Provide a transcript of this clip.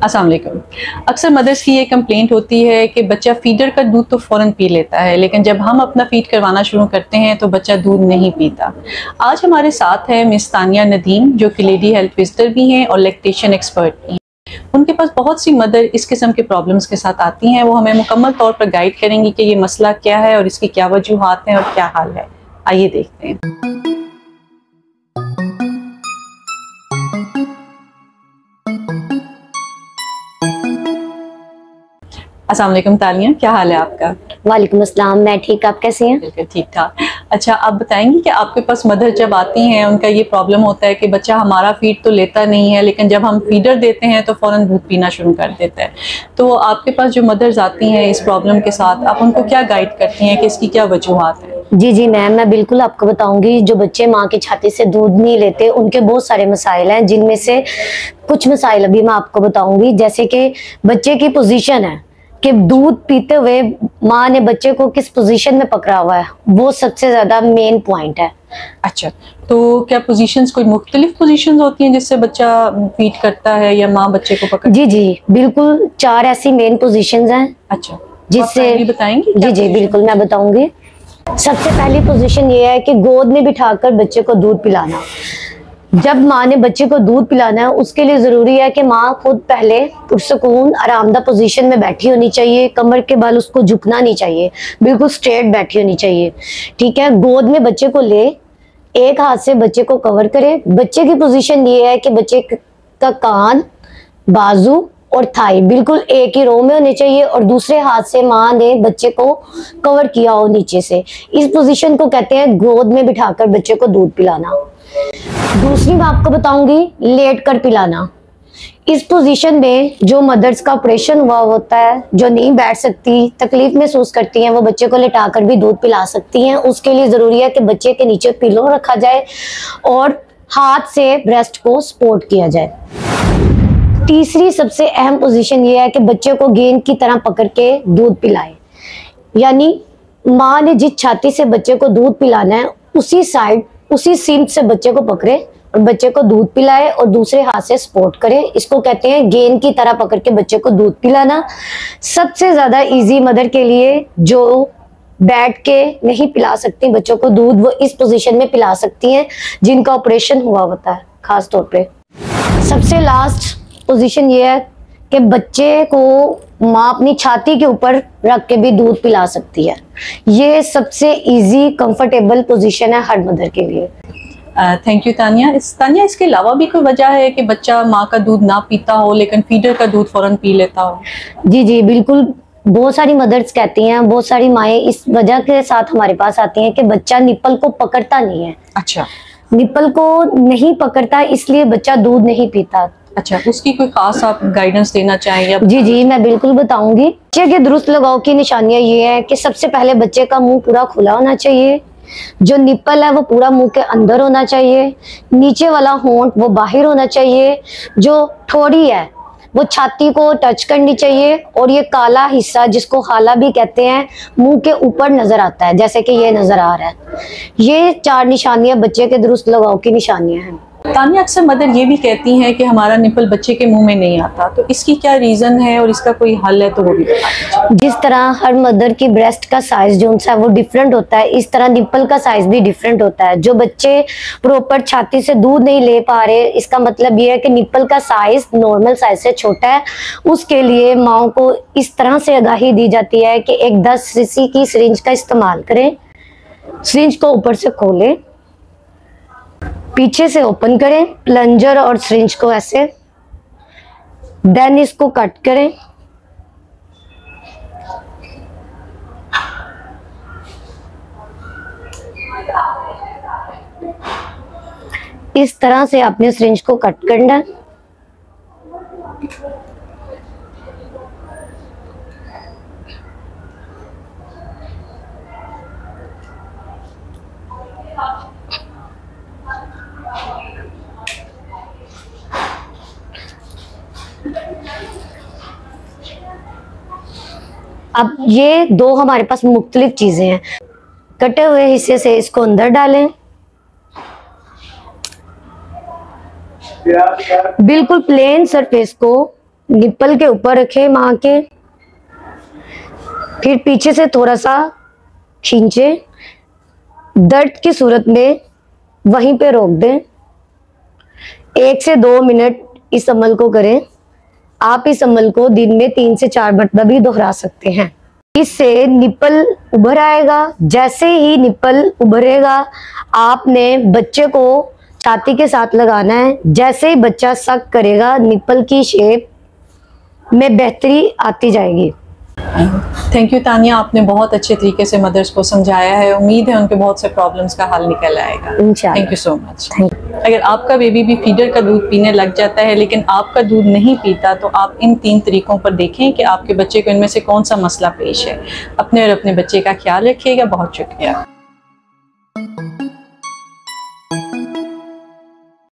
अस्सलाम वालेकुम। अक्सर मदर्स की ये कंप्लेंट होती है कि बच्चा फीडर का दूध तो फ़ौरन पी लेता है, लेकिन जब हम अपना फीड करवाना शुरू करते हैं तो बच्चा दूध नहीं पीता। आज हमारे साथ है मिस तानिया नदीम, जो कि लेडी हेल्थ विजिटर भी हैं और लैक्टेशन एक्सपर्ट भी हैं। उनके पास बहुत सी मदर इस किस्म के प्रॉब्लम्स के साथ आती हैं। वो हमें मुकम्मल तौर पर गाइड करेंगी कि ये मसला क्या है और इसकी क्या वजूहात हैं और क्या हाल है। आइए देखते हैं। अस्सलाम वालेकुम तानिया, क्या हाल है आपका? वालेकुम अस्सलाम, मैं ठीक, आप कैसे हैं? बिल्कुल ठीक ठाक। अच्छा, आप बताएंगी कि आपके पास मदर जब आती हैं उनका ये प्रॉब्लम होता है कि बच्चा हमारा फीड तो लेता नहीं है, लेकिन जब हम फीडर देते हैं तो फ़ौरन दूध पीना शुरू कर देता है। तो आपके पास जो मदर्स आती हैं इस प्रॉब्लम के साथ, आप उनको क्या गाइड करती हैं कि इसकी क्या वजूहात है? जी मैम, मैं बिल्कुल आपको बताऊंगी। जो बच्चे माँ की छाती से दूध नहीं लेते उनके बहुत सारे मसाइल हैं, जिनमें से कुछ मसाइल अभी मैं आपको बताऊंगी। जैसे कि बच्चे की पोजीशन है कि दूध पीते हुए माँ ने बच्चे को किस पोजीशन में पकड़ा हुआ है, वो सबसे ज्यादा मेन पॉइंट है। अच्छा, तो क्या पोजीशंस कोई मुख्तलिफ पोजीशंस होती हैं जिससे बच्चा फीड करता है या माँ बच्चे को पकड़? जी बिल्कुल, 4 ऐसी मेन पोजीशंस हैं। अच्छा, जिससे बताएंगी? जी बिल्कुल, मैं बताऊंगी। सबसे पहली पोजीशन ये है कि गोद में बिठाकर बच्चे को दूध पिलाना। जब माँ ने बच्चे को दूध पिलाना है, उसके लिए जरूरी है कि माँ खुद पहले पुरसकून आरामदा पोजीशन में बैठी होनी चाहिए। कमर के बल उसको झुकना नहीं चाहिए, बिल्कुल स्ट्रेट बैठी होनी चाहिए। ठीक है, गोद में बच्चे को ले, एक हाथ से बच्चे को कवर करे। बच्चे की पोजीशन ये है कि बच्चे का कान, बाजू और थाई बिल्कुल एक ही रो में होने चाहिए और दूसरे हाथ से माँ ने बच्चे को कवर किया हो नीचे से। इस पोजीशन को कहते हैं गोद में बिठाकर बच्चे को दूध पिलाना। दूसरी मैं आपको बताऊंगी, लेट कर पिलाना। इस पोजीशन में जो मदर्स का ऑपरेशन हुआ होता है, जो नहीं बैठ सकती, तकलीफ महसूस करती हैं, वो बच्चे को लेटाकर भी दूध पिला सकती हैं। उसके लिए जरूरी है कि बच्चे के नीचे पिलो रखा जाए और हाथ से ब्रेस्ट को सपोर्ट किया जाए। तीसरी सबसे अहम पोजीशन ये है कि बच्चे को गेंद की तरह पकड़ के दूध पिलाए। यानी माँ ने जिस छाती से बच्चे को दूध पिलाना है, उसी साइड, उसी सीम से बच्चे को पकड़े और बच्चे को दूध पिलाए और दूसरे हाथ से सपोर्ट करे। इसको कहते हैं गेंद की तरह पकड़ के बच्चे को दूध पिलाना। सबसे ज्यादा इजी मदर के लिए, जो बैठ के नहीं पिला सकती बच्चों को दूध, वो इस पोजीशन में पिला सकती हैं, जिनका ऑपरेशन हुआ होता है खास तौर पे। सबसे लास्ट पोजीशन ये है कि बच्चे को माँ अपनी छाती के ऊपर रख के भी दूध पिला सकती है। ये सबसे इजी कंफर्टेबल पोजीशन है हर मदर के लिए। Thank you Tania. इसके अलावा भी कोई वजह है कि बच्चा माँ का दूध ना पीता हो लेकिन फीडर का दूध फौरन पी लेता हो? जी बिल्कुल, बहुत सारी मदर्स कहती हैं, बहुत सारी माएँ इस वजह के साथ हमारे पास आती हैं कि बच्चा निप्पल को पकड़ता नहीं है। अच्छा, निप्पल को नहीं पकड़ता, इसलिए बच्चा दूध नहीं पीता। अच्छा, उसकी कोई खास आप गाइडेंस देना चाहें या? जी मैं बिल्कुल बताऊंगी। बच्चे के दुरुस्त लगाव की निशानियां ये है कि सबसे पहले बच्चे का मुंह पूरा खुला होना चाहिए, जो निप्पल है वो पूरा मुंह के अंदर होना चाहिए, नीचे वाला होंठ वो बाहर होना चाहिए, जो ठोड़ी है वो छाती को टच करनी चाहिए, और ये काला हिस्सा जिसको हाला भी कहते हैं, मुंह के ऊपर नजर आता है, जैसे कि ये नजर आ रहा है। ये 4 निशानियां बच्चे के दुरुस्त लगाव की निशानियां हैं। तानिया, अक्सर मदर ये भी कहती हैं कि हमारा निपल बच्चे के मुंह में नहीं आता, तो इसकी क्या रीजन है और इसका कोई हल है तो वो भी बता दीजिए। जिस तरह हर मदर की ब्रेस्ट का साइज जो है वो डिफरेंट होता है, इस तरह निप्पल का साइज भी डिफरेंट होता है। जो बच्चे प्रॉपर छाती से दूध नहीं ले पा रहे, इसका मतलब ये है कि निप्पल का साइज नॉर्मल साइज से छोटा है। उसके लिए माओ को इस तरह से आगाही दी जाती है कि एक 10 सीसी की सिरिंज का इस्तेमाल करें। सिरिंज को ऊपर से खोलें, पीछे से ओपन करें प्लंजर और सिरिंज को ऐसे, देन इसको कट करें। इस तरह से आपने सिरिंज को कट करना है। अब ये 2 हमारे पास मुख्तलिफ चीजें हैं। कटे हुए हिस्से से इसको अंदर डालें, बिल्कुल प्लेन सरफेस को निप्पल के ऊपर रखें माँ के, फिर पीछे से थोड़ा सा खींचे, दर्द की सूरत में वहीं पे रोक दें। 1 से 2 मिनट इस अमल को करें। आप इस अमल को दिन में 3 से 4 मरतबा भी दोहरा सकते हैं। इससे निप्पल उभर आएगा। जैसे ही निप्पल उभरेगा आपने बच्चे को छाती के साथ लगाना है। जैसे ही बच्चा सक करेगा निप्पल की शेप में बेहतरी आती जाएगी। थैंक यू तानिया, आपने बहुत अच्छे तरीके से मदर्स को समझाया है। उम्मीद है उनके बहुत से प्रॉब्लम्स का हल निकल आएगा। Thank you so much. अगर आपका बेबी भी फीडर का दूध पीने लग जाता है लेकिन आपका दूध नहीं पीता, तो आप इन 3 तरीकों पर देखें कि आपके बच्चे को इनमें से कौन सा मसला पेश है। अपने और अपने बच्चे का ख्याल रखिएगा। बहुत शुक्रिया।